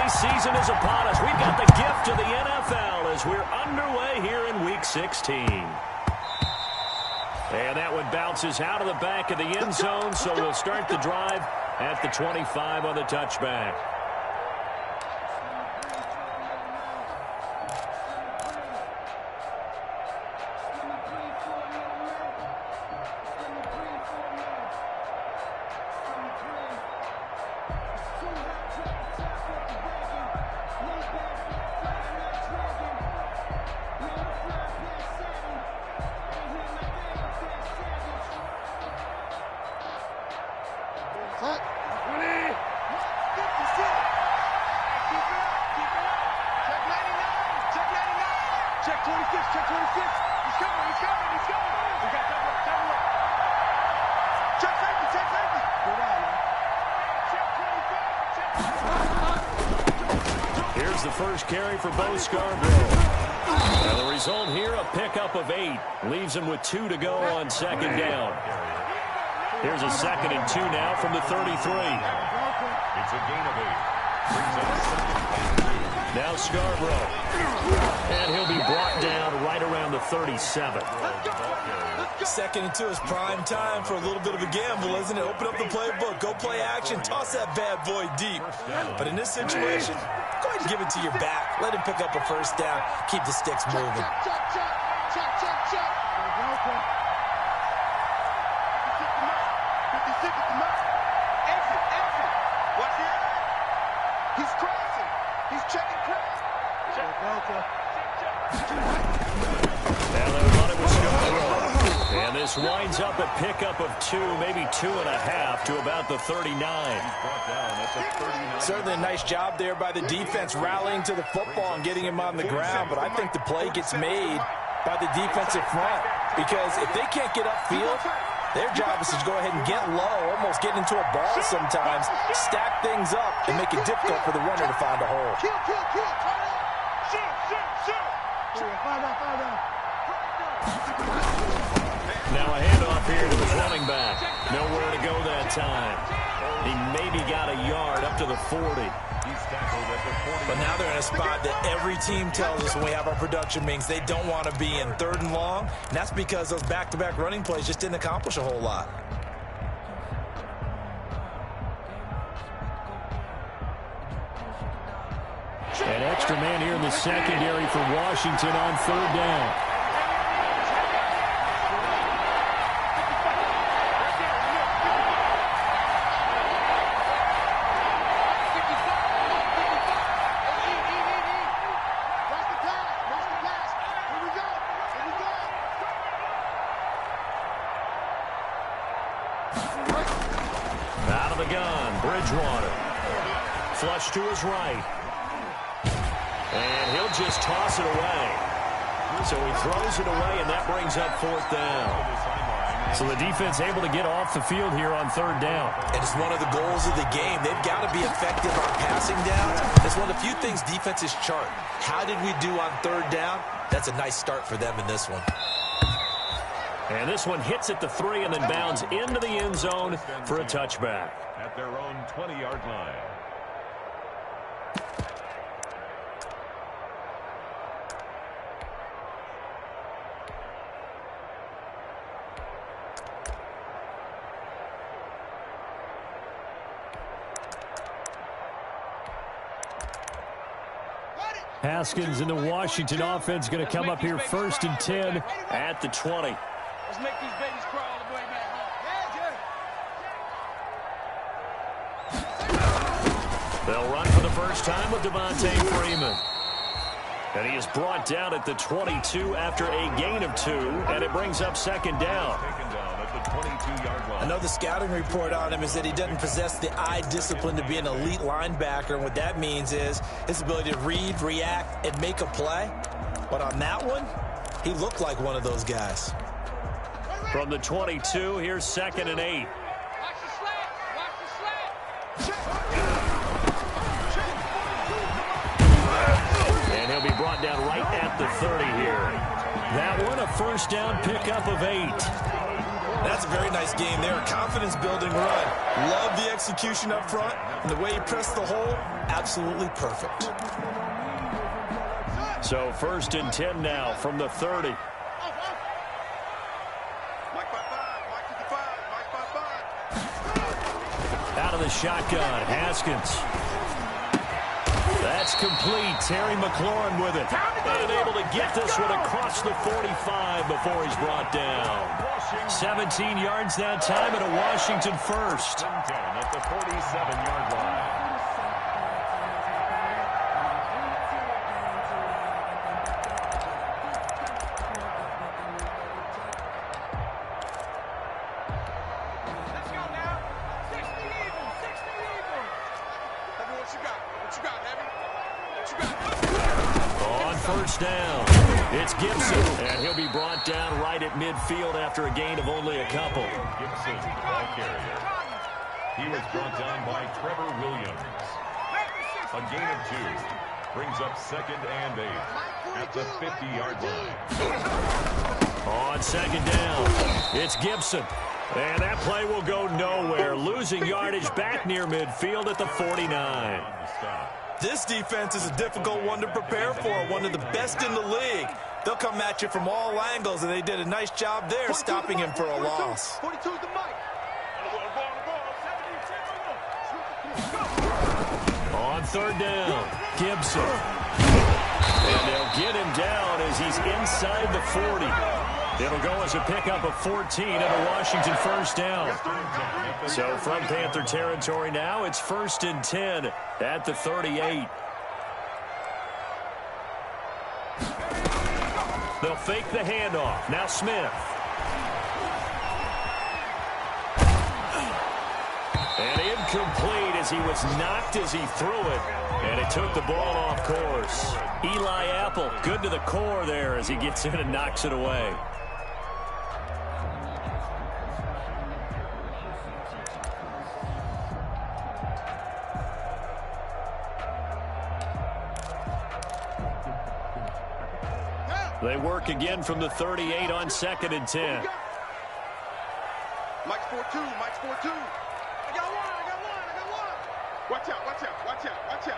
season is upon us. We've got the gift of the NFL as we're underway here in Week 16. And that one bounces out of the back of the end zone, so we'll start the drive at the 25 on the touchback. Here's the first carry for Bo Scarborough. And the result here, a pickup of 8. Leaves him with 2 to go on second down. Here's a 2nd and 2 now from the 33. It's a gain of 8. Now Scarborough. And he'll be brought down right around the 37. 2nd and 2 is prime time for a little bit of a gamble, isn't it? Open up the playbook, go play action, toss that bad boy deep. But in this situation, go ahead and give it to your back. Let him pick up a first down. Keep the sticks moving. He's crossing. He's checking cross. And they'll run it with Scarborough. And this winds up a pickup of 2, maybe 2.5 to about the 39. Certainly a nice job there by the defense rallying to the football and getting him on the ground. But I think the play gets made by the defensive front, because if they can't get upfield, their job is to go ahead and get low, almost get into a ball sometimes, stack things up, and make it difficult for the runner to find a hole. Now a handoff here to the running back. Nowhere to go that time. He maybe got a yard up to the 40. But now they're in a spot that every team tells us when we have our production meetings they don't want to be in, 3rd and long. And that's because those back-to-back running plays just didn't accomplish a whole lot. An extra man here in the secondary for Washington on 3rd down. Out of the gun, Bridgewater. Flush to his right. And he'll just toss it away. So he throws it away, and that brings up 4th down. So the defense able to get off the field here on 3rd down. And it's one of the goals of the game. They've got to be effective on passing downs. It's one of the few things defenses chart. How did we do on 3rd down? That's a nice start for them in this one. And this one hits at the 3 and then bounds into the end zone for a touchback. At their own 20-yard line. Haskins in the Washington offense going to come up here 1st and 10 at the 20. Let's make these babies crawl all the way back home. They'll run for the first time with Devontae Freeman. And he is brought down at the 22 after a gain of 2, and it brings up 2nd down. Taken down at the 22-yard line. Another scouting report on him is that he doesn't possess the eye discipline to be an elite linebacker, and what that means is his ability to read, react, and make a play. But on that one, he looked like one of those guys. From the 22, here's 2nd and 8. Watch the slant. Watch the slant. And he'll be brought down right at the 30 here. That one, a first down pickup of 8. That's a very nice game there. Confidence-building run. Love the execution up front. And the way he pressed the hole, absolutely perfect. So 1st and 10 now from the 30. Out of the shotgun, Haskins. That's complete. Terry McLaurin with it. And able to get this one across the 45 before he's brought down. 17 yards that time and a Washington first. At the 47-yard line. Let's go now. 60 even. 60 even. Heavy, what you got? What you got, Heavy? What you got? On 1st down, it's Gibson. And he'll be brought down right at midfield after a gain of only a couple. Gibson, ball carrier. He was brought down by Trevor Williams. A gain of 2. Brings up 2nd and 8 at the 50-yard line. On 2nd down, it's Gibson. And that play will go nowhere. Losing yardage back near midfield at the 49. This defense is a difficult one to prepare for, one of the best in the league. They'll come at you from all angles, and they did a nice job there stopping him for a loss. 42 is the mic. On 3rd down, Gibson. And they'll get him down as he's inside the 40. It'll go as a pickup of 14 and a Washington first down. So from Panther territory now, it's 1st and 10 at the 38. They'll fake the handoff. Now Smith. And incomplete as he was knocked as he threw it. And it took the ball off course. Eli Apple, good to the core there as he gets in and knocks it away. They work again from the 38 on 2nd and 10. Mike's 4-2. Mike's 4-2. I got one. I got one. I got one. Watch out. Watch out. Watch out. Watch out.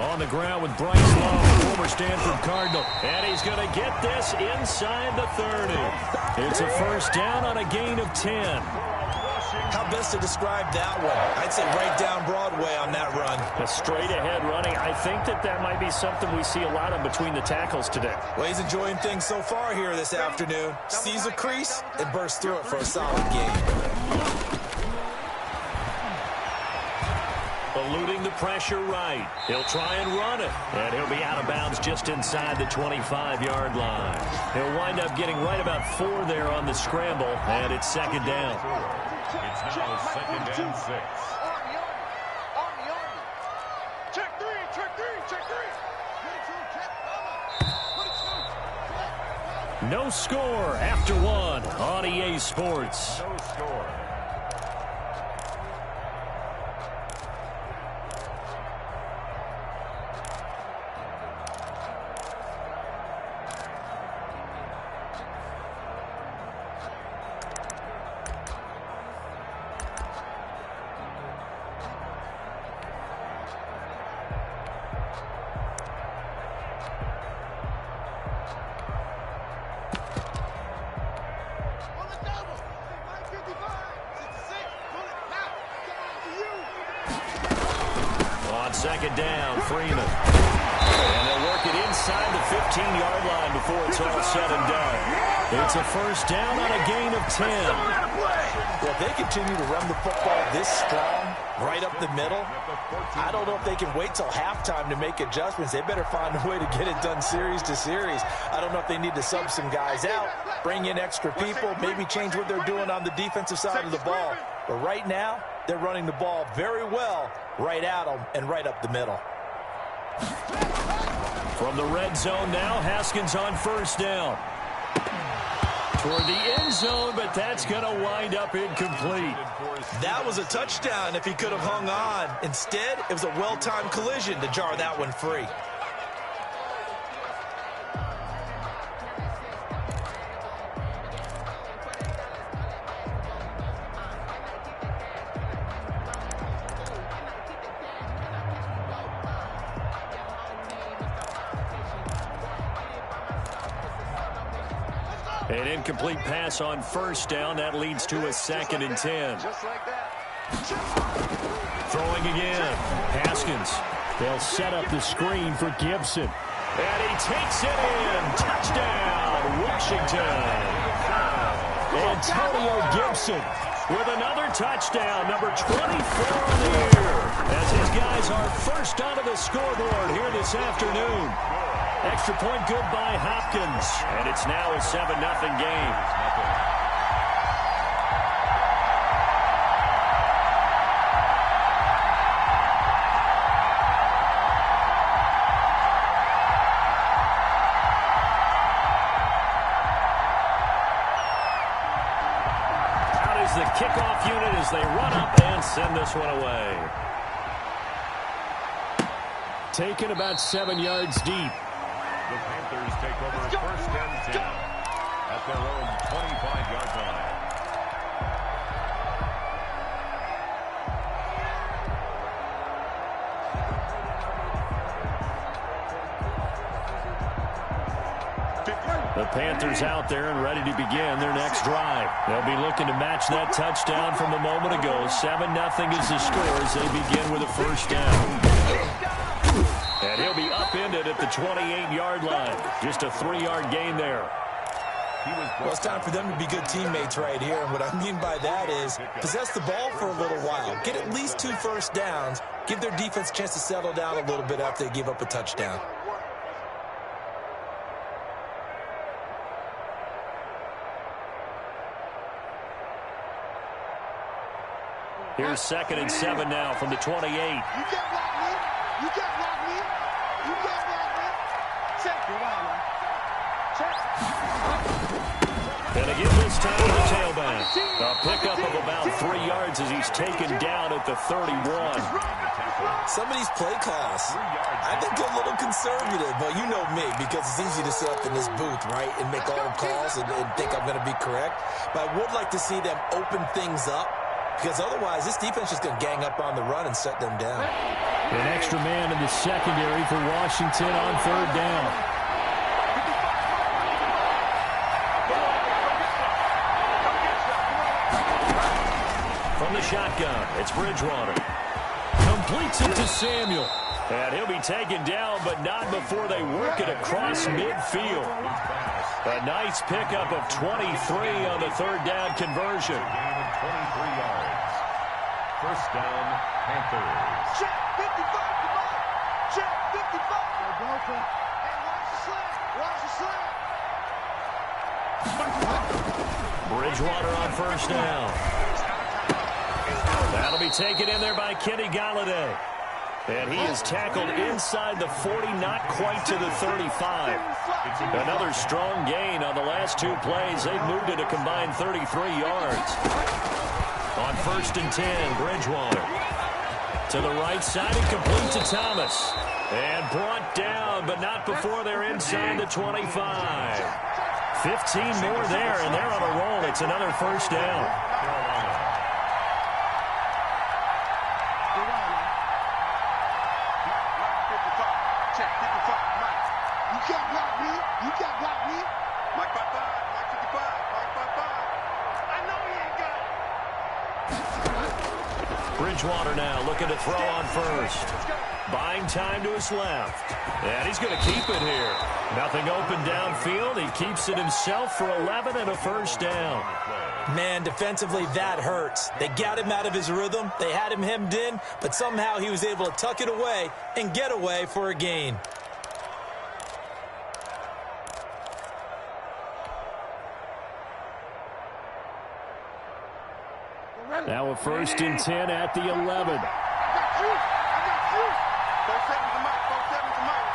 On the ground with Bryce Love, former Stanford Cardinal. And he's going to get this inside the 30. It's a first down on a gain of 10. How best to describe that one? I'd say right down Broadway on that run. A straight-ahead running. I think that might be something we see a lot of between the tackles today. Well, he's enjoying things so far here this afternoon. Sees a crease and bursts through it for a solid game. Eluding the pressure right. He'll try and run it. And he'll be out of bounds just inside the 25-yard line. He'll wind up getting right about 4 there on the scramble. And it's 2nd down. It's now 2nd and 6. Army. Check 3. Check 3. Check 3. No score after 1 on EA Sports. No score. On 2nd down, Freeman. And they'll work it inside the 15-yard line before it's all said and done. It's a first down on a gain of 10. Well, if they continue to run the football this strong, right up the middle, I don't know if they can wait till halftime to make adjustments. They better find a way to get it done series to series. I don't know if they need to sub some guys out, bring in extra people, maybe change what they're doing on the defensive side of the ball. But right now, they're running the ball very well right at them and right up the middle. From the red zone now, Haskins on first down. Toward the end zone, but that's going to wind up incomplete. That was a touchdown if he could have hung on. Instead, it was a well-timed collision to jar that one free. An incomplete pass on first down. That leads to a 2nd and 10. Just like that. Throwing again. Haskins. They'll set up the screen for Gibson. And he takes it in. Touchdown, Washington. Antonio Gibson with another touchdown, number 24 on the year, as his guys are first onto the scoreboard here this afternoon. Extra point good by Hopkins, and it's now a 7-0 game. The kickoff unit as they run up and send this one away. Taken about 7 yards deep. The Panthers take over 1st and 10 at their own 25-yard line. The Panthers out there and ready to begin their next drive. They'll be looking to match that touchdown from a moment ago. 7-0 is the score as they begin with a first down. And he'll be upended at the 28-yard line. Just a 3-yard gain there. Well, it's time for them to be good teammates right here. And what I mean by that is possess the ball for a little while. Get at least 2 first downs. Give their defense a chance to settle down a little bit after they give up a touchdown. Here's 2nd and 7 now from the 28. You can't block me. You can't block me. You can't block me. Check. Check. And again this time to the tailback. A pickup of about 3 yards as he's taken down at the 31. Some of these play calls, I think they're a little conservative, but you know me, because it's easy to sit up in this booth, right, and make all the calls and think I'm going to be correct. But I would like to see them open things up, because otherwise this defense is going to gang up on the run and shut them down. An extra man in the secondary for Washington on 3rd down. From the shotgun, it's Bridgewater. Completes it to Samuel. And he'll be taken down, but not before they work it across midfield. A nice pickup of 23 on the 3rd down conversion. Gain of 23 yards. First down, Panthers. Check 55, come on. Check 55. Hey, watch the slant. Watch the slant. Bridgewater on 1st down. That'll be taken in there by Kenny Golladay. And he is tackled inside the 40, not quite to the 35. Another strong gain on the last 2 plays. They've moved it a combined 33 yards. On 1st and 10, Bridgewater. To the right side and complete to Thomas. And brought down, but not before they're inside the 25. 15 more there, and they're on a roll. It's another 1st down. Bridgewater now looking to throw on 1st. Buying time to his left. And he's going to keep it here. Nothing open downfield. He keeps it himself for 11 and a 1st down. Man, defensively, that hurts. They got him out of his rhythm. They had him hemmed in, but somehow he was able to tuck it away and get away for a gain. Now a 1st and 10 at the 11. I got you. 4 seconds a month. 4 seconds a month.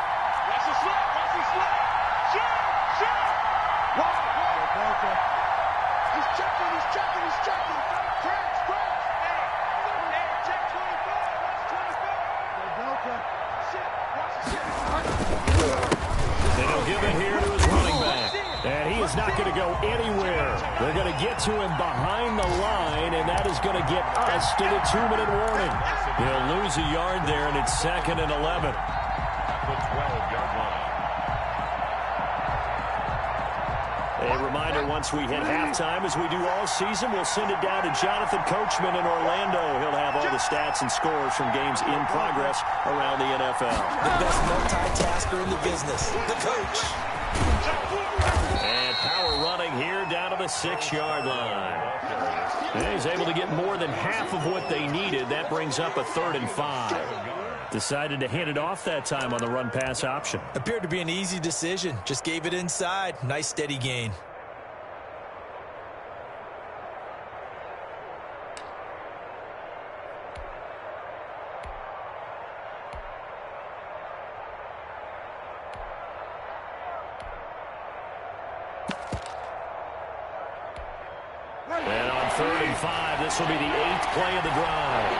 Watch the slap. Watch the slap. Shot. He's checking. Crash. Hey, check 25. Watch 25. They don't give it here to his running back. And he is not going to go anywhere. They're going to get to him behind the line, and that is going to get us to the 2-minute warning. They'll lose a yard there, and it's 2nd and 11. The 12-yard line. A reminder once we hit halftime, as we do all season, we'll send it down to Jonathan Coachman in Orlando. He'll have all the stats and scores from games in progress around the NFL. The best multitasker in the business, the coach. And power running here down to the 6-yard line. And he's able to get more than half of what they needed. That brings up a 3rd and 5. Decided to hand it off that time on the run-pass option. Appeared to be an easy decision. Just gave it inside. Nice steady gain. And on 3rd and 5, this will be the 8th play of the drive.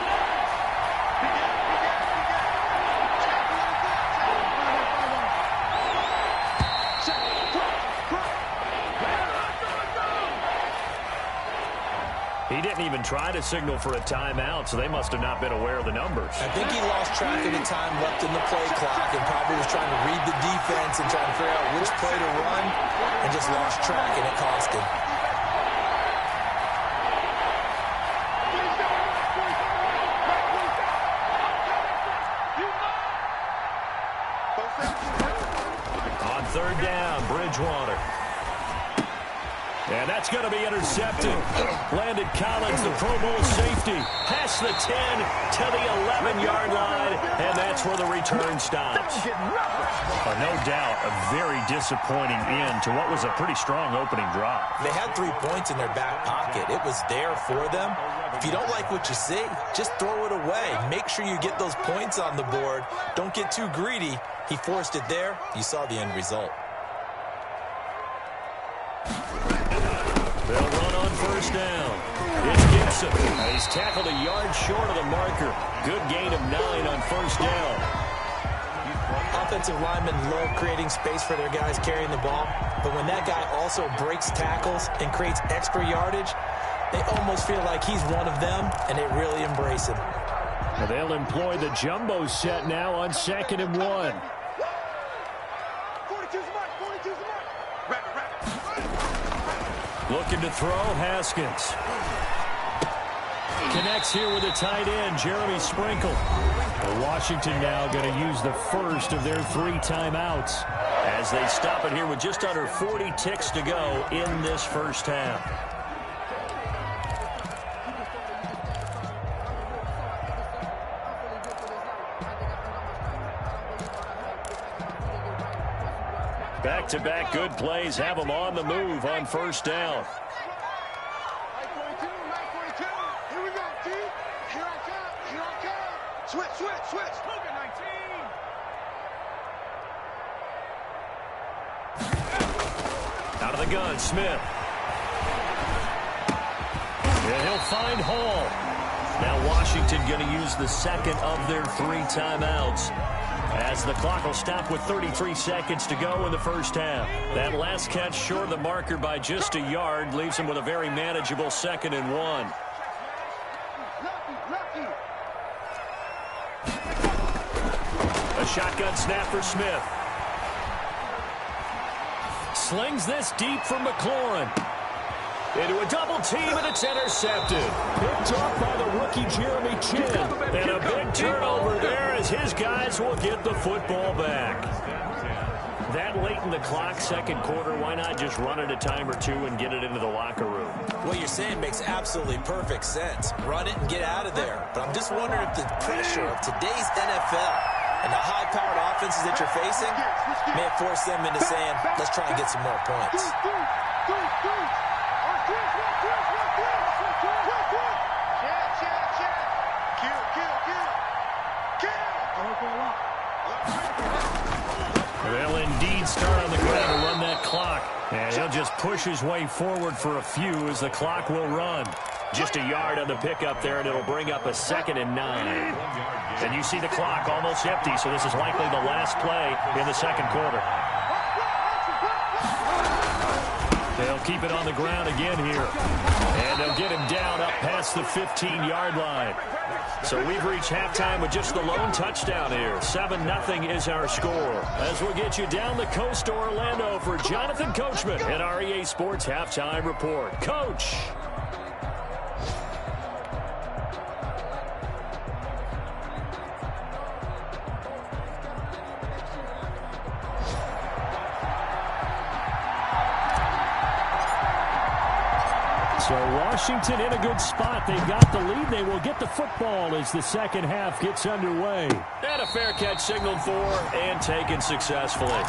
He didn't even try to signal for a timeout, so they must have not been aware of the numbers. I think he lost track of the time left in the play clock and probably was trying to read the defense and trying to figure out which play to run and just lost track, and it cost him. On 3rd down, Bridgewater. And that's going to be intercepted. Landon Collins, the Pro Bowl safety, past the 10 to the 11-yard line, and that's where the return stops. No doubt, a very disappointing end to what was a pretty strong opening drive. They had 3 points in their back pocket. It was there for them. If you don't like what you see, just throw it away. Make sure you get those points on the board. Don't get too greedy. He forced it there. You saw the end result. They'll run on 1st down. It's Gibson. He's tackled a yard short of the marker. Good gain of 9 on 1st down. Offensive linemen love creating space for their guys carrying the ball, but when that guy also breaks tackles and creates extra yardage, they almost feel like he's one of them, and they really embrace him. Well, they'll employ the jumbo set now on 2nd and 1. Looking to throw, Haskins. Connects here with a tight end, Jeremy Sprinkle. Well, Washington now going to use the first of their 3 timeouts as they stop it here with just under 40 ticks to go in this first half. Back-to-back good plays have them on the move on 1st down. Here we go, T. Here I come. Switch. Out of the gun, Smith. And he'll find Hall. Now Washington going to use the 2nd of their 3 timeouts, as the clock will stop with 33 seconds to go in the first half. That last catch short of the marker by just a yard leaves him with a very manageable 2nd and 1. A shotgun snap for Smith. Slings this deep for McLaurin. Into a double team, and it's intercepted. Picked off by the rookie Jeremy Chin. And a big turnover there as his guys will get the football back. That late in the clock, 2nd quarter, why not just run it a time or 2 and get it into the locker room? What you're saying makes absolutely perfect sense. Run it and get out of there. But I'm just wondering if the pressure of today's NFL and the high-powered offenses that you're facing may force them into saying, let's try and get some more points. They'll indeed start on the ground to run that clock. And he'll just push his way forward for a few as the clock will run. Just a yard on the pickup there, and it'll bring up a 2nd and 9. And you see the clock almost empty, so this is likely the last play in the 2nd quarter. They'll keep it on the ground again here. And they'll get him down up past across the 15-yard line. So we've reached halftime with just the lone touchdown here. 7-0 is our score. As we'll get you down the coast to Orlando for Jonathan Coachman at our EA Sports Halftime Report. Coach. So Washington in a good spot. They've got the lead. They will get the football as the second half gets underway. And a fair catch signaled for and taken successfully.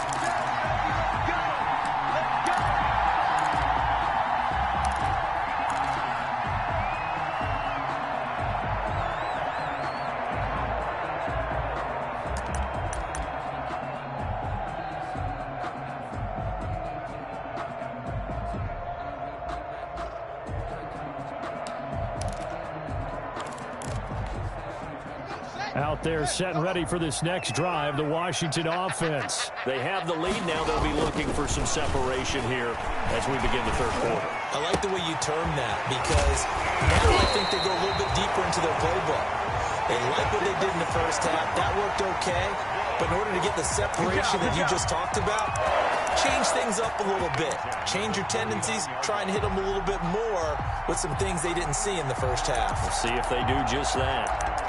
Out there set and ready for this next drive, the Washington offense. They have the lead now. They'll be looking for some separation here as we begin the third quarter. I like the way you term that because now I think they go a little bit deeper into their playbook. They like what they did in the first half. That worked okay. But in order to get the separation that you just talked about, change things up a little bit. Change your tendencies. Try and hit them a little bit more with some things they didn't see in the first half. We'll see if they do just that.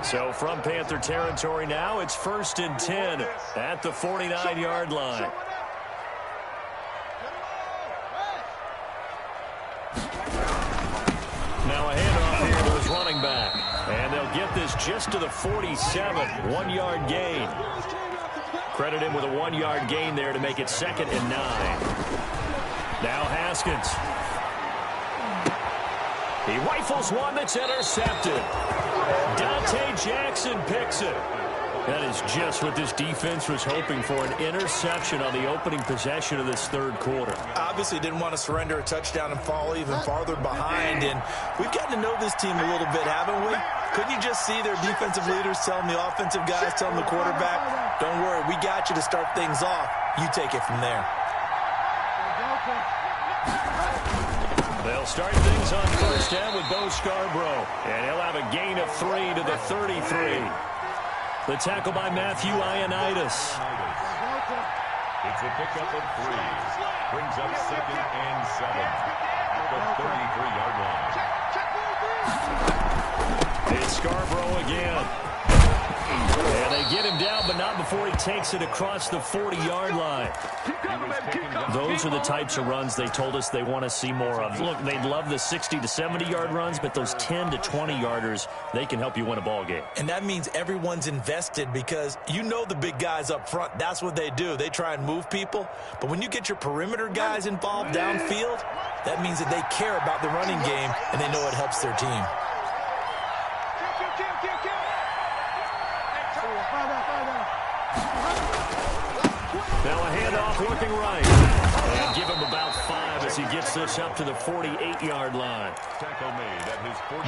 So from Panther territory now, it's 1st and 10 at the 49-yard line. Now a handoff here to his running back. And they'll get this just to the 47, 1-yard gain. Credit him with a 1-yard gain there to make it 2nd and 9. Now Haskins. He rifles one that's intercepted. Dante Jackson picks it. That is just what this defense was hoping for, an interception on the opening possession of this third quarter. Obviously didn't want to surrender a touchdown and fall even farther behind, and we've gotten to know this team a little bit, haven't we? Couldn't you just see their defensive leaders telling the offensive guys, telling the quarterback, don't worry, we got you to start things off. You take it from there. They'll start things on first down with Bo Scarborough. And he'll have a gain of 3 to the 33. The tackle by Matthew Ioannidis. It's a pickup of 3. Brings up 2nd and 7 at the 33-yard line. It's Scarborough again. And they get him down, but not before he takes it across the 40-yard line. Those are the types of runs they told us they want to see more of. Look, they'd love the 60 to 70-yard runs, but those 10 to 20-yarders, they can help you win a ball game. And that means everyone's invested because you know the big guys up front, that's what they do. They try and move people. But when you get your perimeter guys involved downfield, that means that they care about the running game and they know it helps their team. Now a handoff working right. And give him about 5 as he gets this up to the 48-yard line.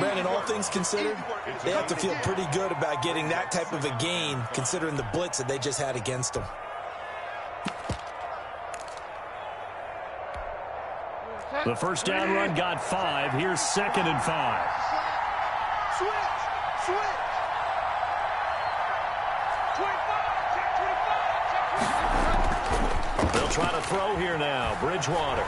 Brandon, all things considered, they have to feel pretty good about getting that type of a gain considering the blitz that they just had against them. The first down run got 5. Here's 2nd and 5. Switch. They'll try to throw here now. Bridgewater.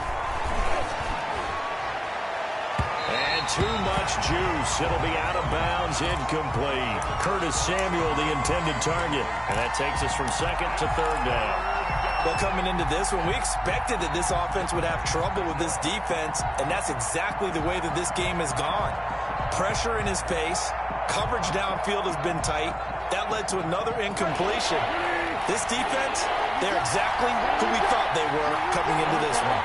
And too much juice. It'll be out of bounds, incomplete. Curtis Samuel, the intended target. And that takes us from 2nd to 3rd down. Well, coming into this one, we expected that this offense would have trouble with this defense, and that's exactly the way that this game has gone. Pressure in his face. Coverage downfield has been tight. That led to another incompletion. This defense, they're exactly who we thought they were coming into this one.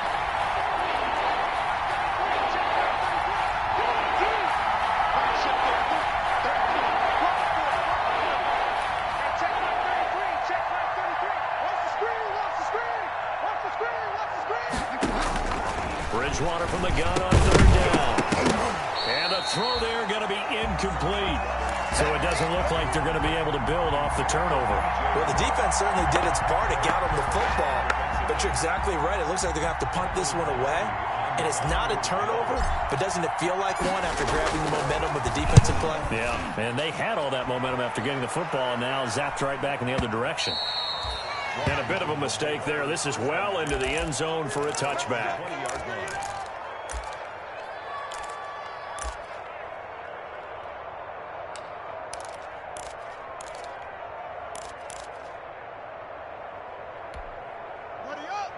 Bridgewater from the gun on 3rd down. And a throw there going to be incomplete. So it doesn't look like they're going to be able to build off the turnover. Well, the defense certainly did its part. It got them the football. But you're exactly right. It looks like they're going to have to punt this one away. And it's not a turnover, but doesn't it feel like one after grabbing the momentum with the defensive play? Yeah, and they had all that momentum after getting the football, and now zapped right back in the other direction. And a bit of a mistake there. This is well into the end zone for a touchback.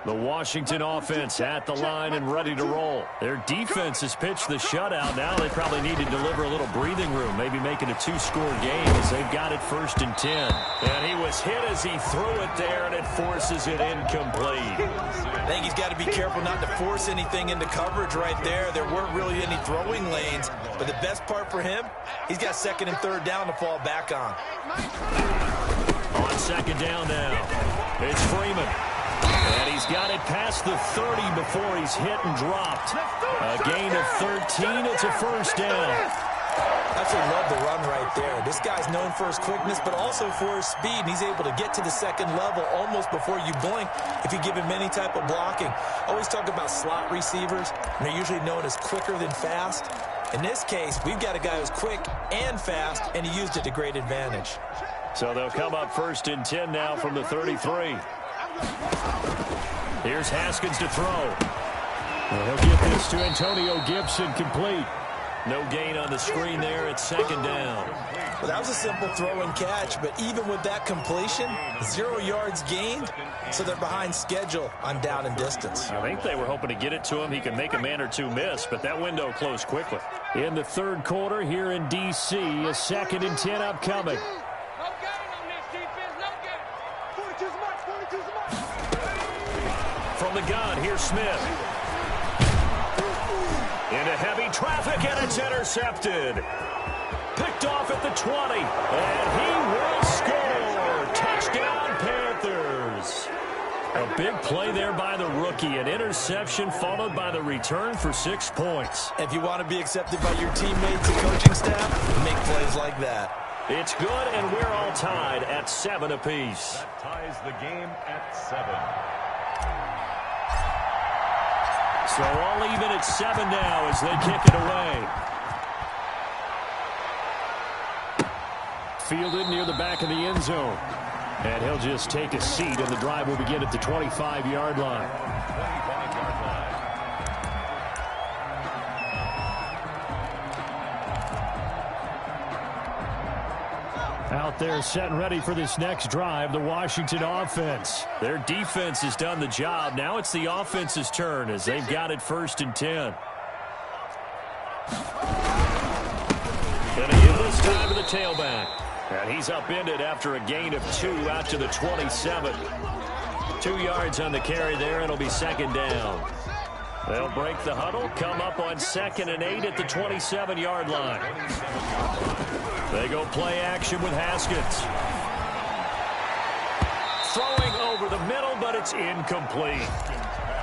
The Washington offense at the line and ready to roll. Their defense has pitched the shutout. Now they probably need to deliver a little breathing room, maybe make it a two-score game as they've got it 1st and 10. And he was hit as he threw it there, and it forces it incomplete. I think he's got to be careful not to force anything into coverage right there. There weren't really any throwing lanes, but the best part for him, he's got 2nd and 3rd down to fall back on. On 2nd down now, it's Freeman. And he's got it past the 30 before he's hit and dropped. A gain of 13. It's a 1st down. I absolutely love the run right there. This guy's known for his quickness, but also for his speed. And he's able to get to the 2nd level almost before you blink if you give him any type of blocking. Always talk about slot receivers, and they're usually known as quicker than fast. In this case, we've got a guy who's quick and fast, and he used it to great advantage. So they'll come up 1st and 10 now from the 33. Here's Haskins to throw. Well, he'll get this to Antonio Gibson, complete. No gain on the screen there. It's 2nd down. Well, that was a simple throw and catch, but even with that completion, 0 yards gained, so they're behind schedule on down and distance. I think they were hoping to get it to him. He can make a man or two miss, but that window closed quickly. In the 3rd quarter here in D.C., a 2nd and 10 upcoming. From the gun, here's Smith. Into heavy traffic, and it's intercepted. Picked off at the 20, and he will score. Touchdown, Panthers. A big play there by the rookie. An interception followed by the return for 6 points. If you want to be accepted by your teammates and coaching staff, make plays like that. It's good, and we're all tied at 7 apiece. That ties the game at 7. So all even at 7 now as they kick it away. Fielded near the back of the end zone. And he'll just take a seat, and the drive will begin at the 25-yard line. 25-yard line. Out there set and ready for this next drive, the Washington offense. Their defense has done the job. Now it's the offense's turn as they've got it 1st and 10. And he gives this time to the tailback. And he's upended after a gain of 2 out to the 27. 2 yards on the carry there, and it'll be 2nd down. They'll break the huddle, come up on 2nd and 8 at the 27-yard line. They go play action with Haskins. Throwing over the middle, but it's incomplete.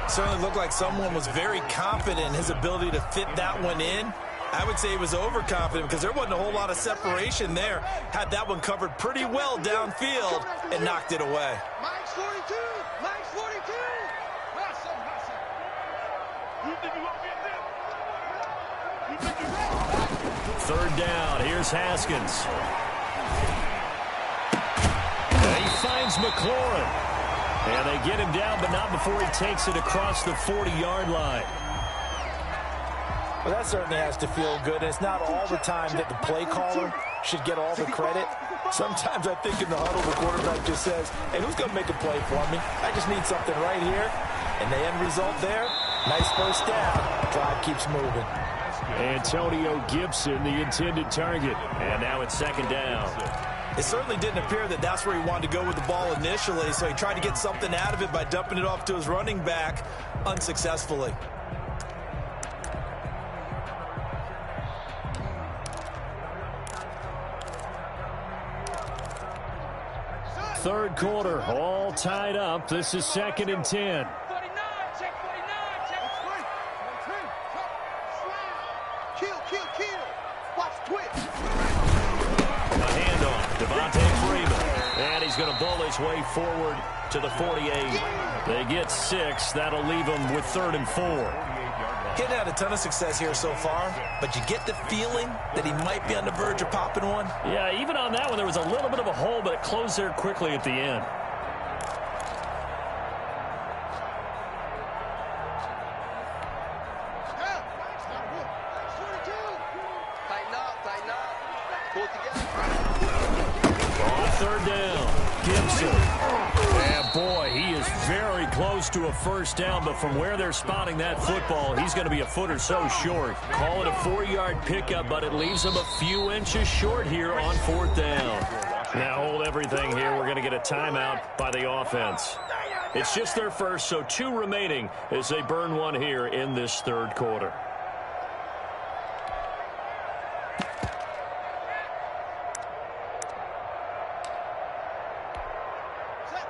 Certainly looked like someone was very confident in his ability to fit that one in. I would say he was overconfident because there wasn't a whole lot of separation there. Had that one covered pretty well downfield and knocked it away. Mike's 42. Mike's 42. Hustle, hustle. You think you won't get them? You think you're ready? 3rd down. Here's Haskins. And he finds McLaurin. And they get him down, but not before he takes it across the 40-yard line. Well, that certainly has to feel good. And it's not all the time that the play caller should get all the credit. Sometimes I think in the huddle, the quarterback just says, hey, who's going to make a play for me? I just need something right here. And the end result there, nice 1st down. Drive keeps moving. Antonio Gibson, the intended target. And now it's 2nd down. It certainly didn't appear that that's where he wanted to go with the ball initially, so he tried to get something out of it by dumping it off to his running back unsuccessfully. 3rd quarter, all tied up. This is 2nd and 10. 49, check 49, check 3. Kill. Watch twitch. A handoff. Devontae Freeman. And he's going to ball his way forward to the 48. They get 6. That'll leave them with 3rd and 4. Getting had a ton of success here so far, but you get the feeling that he might be on the verge of popping one. Yeah, even on that one, there was a little bit of a hole, but it closed there quickly at the end. On 3rd down, Gibson. And boy, he is very close to a first down, but from where they're spotting that football, he's going to be a foot or so short. Call it a 4-yard pickup, but it leaves him a few inches short here on 4th down. Now hold everything here. We're going to get a timeout by the offense. It's just their first, so 2 remaining as they burn one here in this 3rd quarter.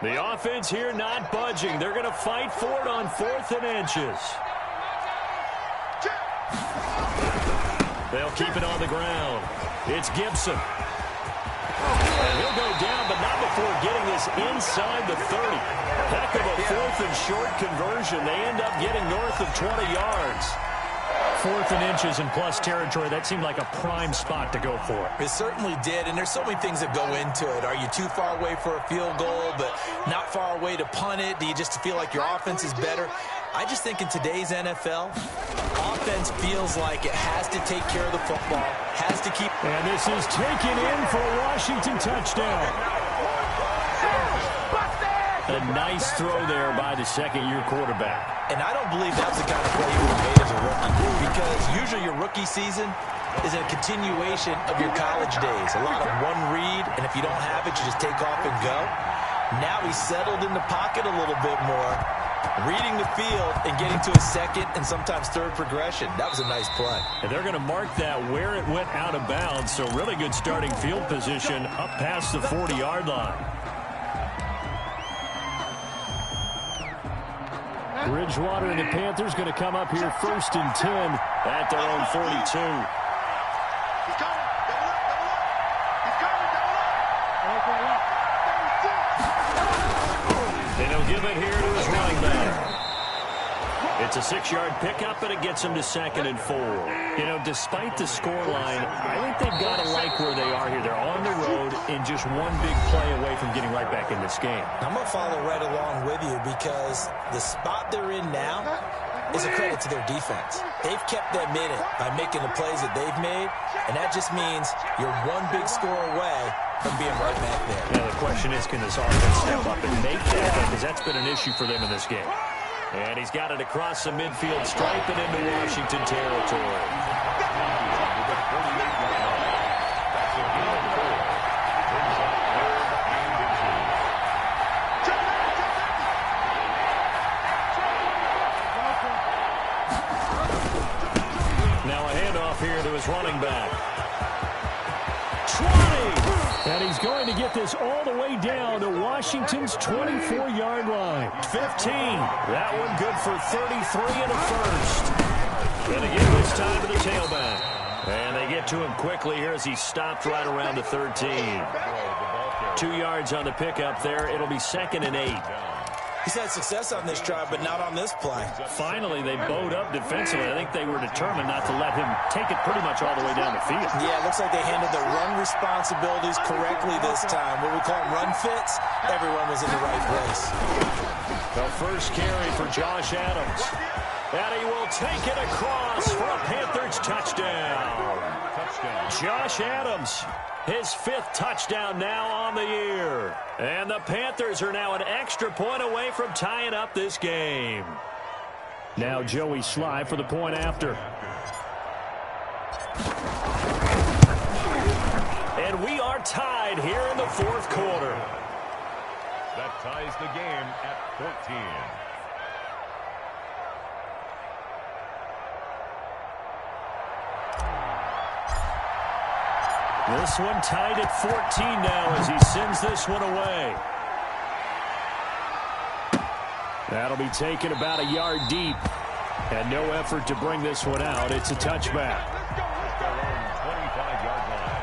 The offense here not budging. They're going to fight for it on 4th and inches. They'll keep it on the ground. It's Gibson. And he'll go down, but not before getting this inside the 30. Heck of a 4th and short conversion. They end up getting north of 20 yards. 4th and inches in plus territory. That seemed like a prime spot to go for. It certainly did, and there's so many things that go into it. Are you too far away for a field goal, but not far away to punt it? Do you just feel like your offense is better? I just think in today's NFL, offense feels like it has to take care of the football, has to keep... And this is taken in for a Washington touchdown. A nice throw there by the 2nd-year quarterback. And I don't believe that was the kind of play you would have made as a rookie, because usually your rookie season is a continuation of your college days. A lot of one read, and if you don't have it, you just take off and go. Now he's settled in the pocket a little bit more, reading the field and getting to his 2nd and sometimes 3rd progression. That was a nice play. And they're going to mark that where it went out of bounds, so really good starting field position up past the 40-yard line. Bridgewater and the Panthers going to come up here 1st and 10 at their own 42. And he'll give it here to his running back. It's a 6-yard pickup, and it gets him to 2nd and 4. You know, despite the scoreline, I think they've got to like where they are here. They're on the road and just one big play away from getting right back in this game. I'm going to follow right along with you, because the spot they're in now is a credit to their defense. They've kept them in it by making the plays that they've made, and that just means you're one big score away from being right back there. Now the question is, can this offense step up and make that? Because that's been an issue for them in this game. And he's got it across the midfield stripe and into Washington territory. Now a handoff here to his running back. 20! And he's going to get this all the way down to Washington's 24-yard line. 15. That one good for 33 and a first. And again this time to the tailback. And they get to him quickly here as he stopped right around the 13. 2 yards on the pickup there. It'll be 2nd and 8. He's had success on this drive, but not on this play. Finally, they bowed up defensively. I think they were determined not to let him take it pretty much all the way down the field. Yeah, it looks like they handled their run responsibilities correctly this time. What we call run fits, everyone was in the right place. The first carry for Josh Adams. And he will take it across for a Panthers touchdown. Josh Adams, his 5th touchdown now on the year. And the Panthers are now an extra point away from tying up this game. Now Joey Sly for the point after. And we are tied here in the 4th quarter. That ties the game at 14. This one tied at 14 now as he sends this one away. That'll be taken about a yard deep. And no effort to bring this one out. It's a touchback. Their own 25-yard line.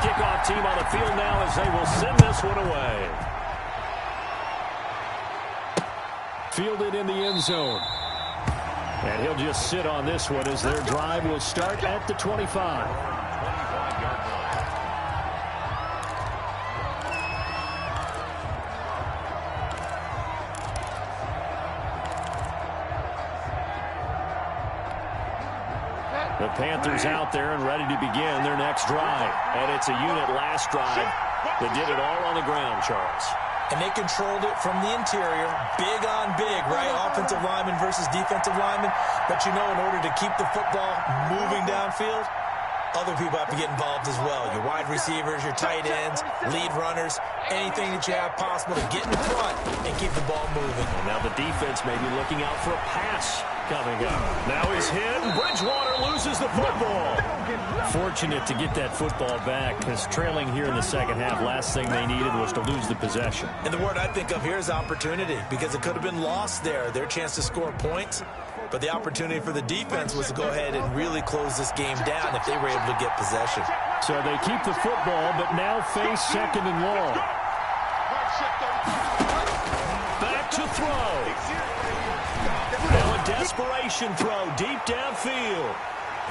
kickoff team on the field now as they will send this one away. Fielded in the end zone. And he'll just sit on this one as their drive will start at the 25. The Panthers out there and ready to begin their next drive. And it's a unit last drive that did it all on the ground, Charles. And they controlled it from the interior, big on big, right? Offensive lineman versus defensive lineman. But you know, in order to keep the football moving downfield, other people have to get involved as well. Your wide receivers, your tight ends, lead runners, anything that you have possible to get in front and keep the ball moving. And now the defense may be looking out for a pass coming up. Now he's hit, and Bridgewater loses the football. Fortunate to get that football back, because trailing here in the second half, last thing they needed was to lose the possession. And the word I think of here is opportunity, because it could have been lost there, their chance to score points. But the opportunity for the defense was to go ahead and really close this game down if they were able to get possession. So they keep the football, but now face second and long. Back to throw. Now a desperation throw deep downfield.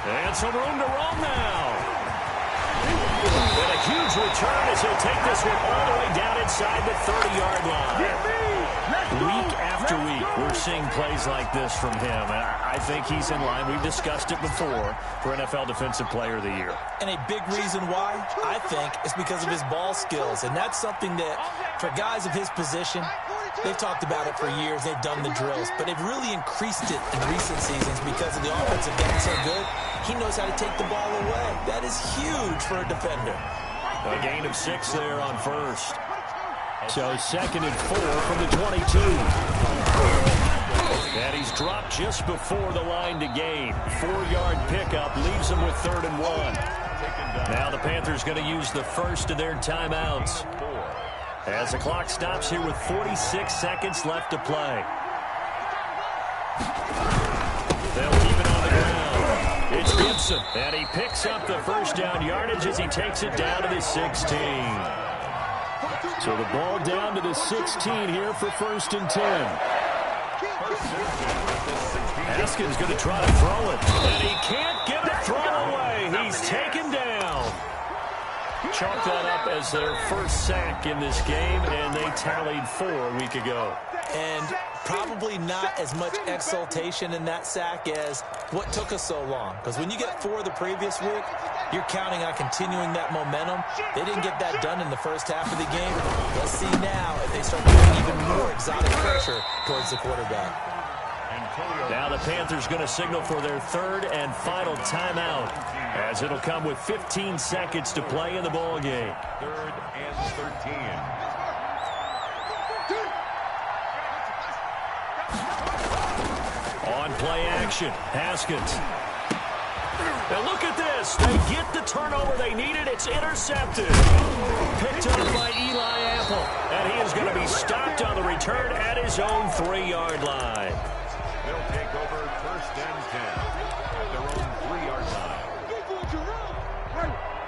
And some room to roam now. And a huge return as he'll take this one all the way down inside the 30-yard line. Week after week, we're seeing plays like this from him. I think he's in line. We've discussed it before for NFL Defensive Player of the Year. And a big reason why, I think, is because of his ball skills. And that's something that, for guys of his position, they've talked about it for years. They've done the drills. But they've really increased it in recent seasons because of the offensive game so good. He knows how to take the ball away. That is huge for a defender. A gain of 6 there on first. So 2nd and 4 from the 22. And he's dropped just before the line to gain. 4-yard pickup leaves him with 3rd and 1. Now the Panthers going to use the first of their timeouts as the clock stops here with 46 seconds left to play. They'll keep it on the ground. It's Gibson, and he picks up the first down yardage as he takes it down to the 16. So the ball down to the 16 here for 1st and 10. Haskins going to try to throw it, and he can't get a throw away. He's taken down. Chalk that up as their first sack in this game, and they tallied 4 a week ago. And probably not as much exultation in that sack as what took us so long. Because when you get 4 the previous week, you're counting on continuing that momentum. They didn't get that done in the first half of the game. Let's see now if they start putting even more exotic pressure towards the quarterback. Now the Panthers going to signal for their 3rd and final timeout, as it'll come with 15 seconds to play in the ball game. 3rd and 13. On play action, Haskins. Now look at this. They get the turnover they needed. It's intercepted. Picked up by Eli Apple. And he is going to be stopped on the return at his own 3-yard line. They'll take over 1st and 10 at their own 3-yard line.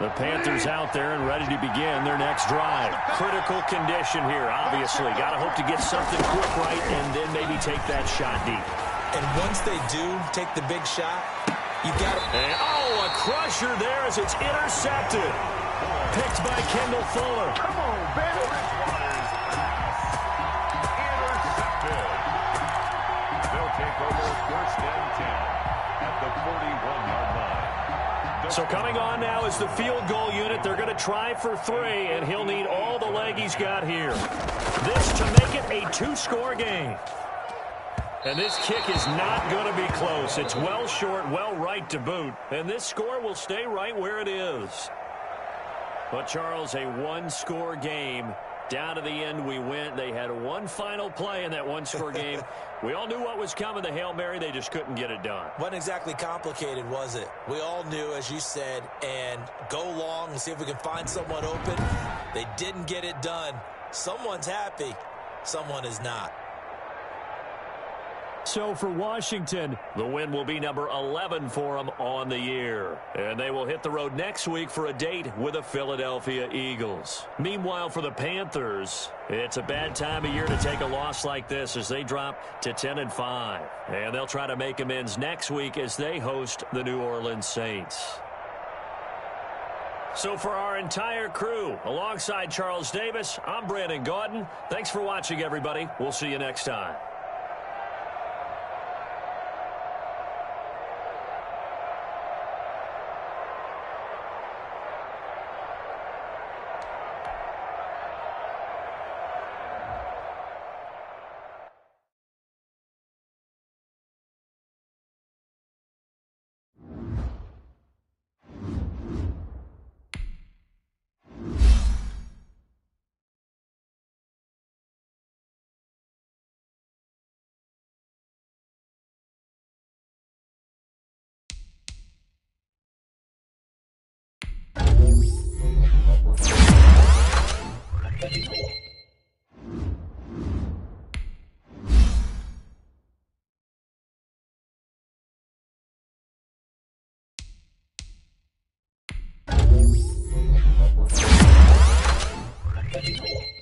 The Panthers out there and ready to begin their next drive. Critical condition here, obviously. Got to hope to get something quick right and then maybe take that shot deep. And once they do take the big shot, you got to... Oh, a crusher there as it's intercepted. Picked by Kendall Fuller. Come on, baby. Intercepted. They'll take over 1st and 10 at the 41-yard line. So coming on now is the field goal unit. They're going to try for 3, and he'll need all the leg he's got here. This to make it a 2-score game. And this kick is not going to be close. It's well short, well right to boot. And this score will stay right where it is. But, Charles, a 1-score game. Down to the end we went. They had one final play in that 1-score game. We all knew what was coming, the Hail Mary. They just couldn't get it done. Wasn't exactly complicated, was it? We all knew, as you said, and go long and see if we can find someone open. They didn't get it done. Someone's happy. Someone is not. So for Washington, the win will be number 11 for them on the year. And they will hit the road next week for a date with the Philadelphia Eagles. Meanwhile, for the Panthers, it's a bad time of year to take a loss like this as they drop to 10-5. And they'll try to make amends next week as they host the New Orleans Saints. So for our entire crew, alongside Charles Davis, I'm Brandon Gaudin. Thanks for watching, everybody. We'll see you next time. Thank you.